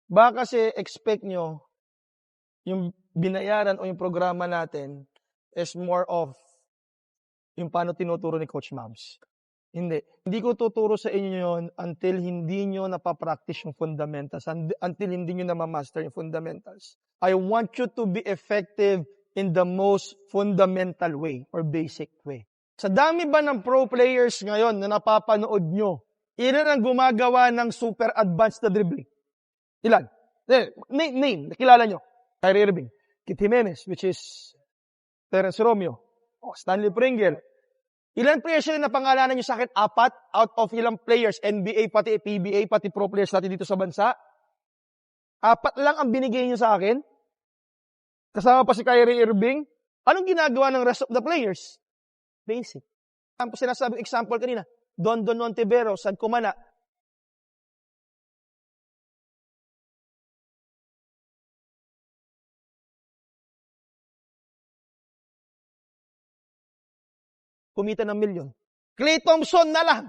Baka kasi expect nyo, yung binayaran o yung programa natin is more of yung paano tinuturo ni Coach Mams. Hindi. Hindi ko tuturo sa inyo yon until hindi nyo napapractice yung fundamentals, until hindi nyo namamaster yung fundamentals. I want you to be effective in the most fundamental way or basic way. Sa dami ba ng pro players ngayon na napapanood nyo, ilan ang gumagawa ng super advanced na dribbling? Ilan? Name, nakilala nyo. Kyrie Irving, Kit Jimenez, which is Terence Romeo, Stanley Pringle. Ilan players yun na pangalanan nyo sa akin? 4 out of ilang players, NBA, pati PBA, pati pro players natin dito sa bansa? 4 lang ang binigay nyo sa akin? Kasama pa si Kyrie Irving? Anong ginagawa ng rest of the players? Basic. Ang sinasabing example kanina, Don Montivero, San Cumana. Kumita ng milyon. Klay Thompson na lang.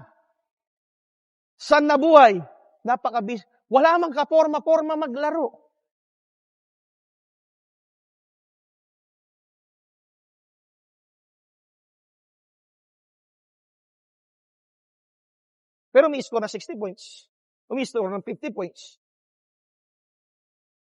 San nabuhay? Napakabis. Wala mang kaporma-porma maglaro. Pero may score na 60 points. May score ng 50 points.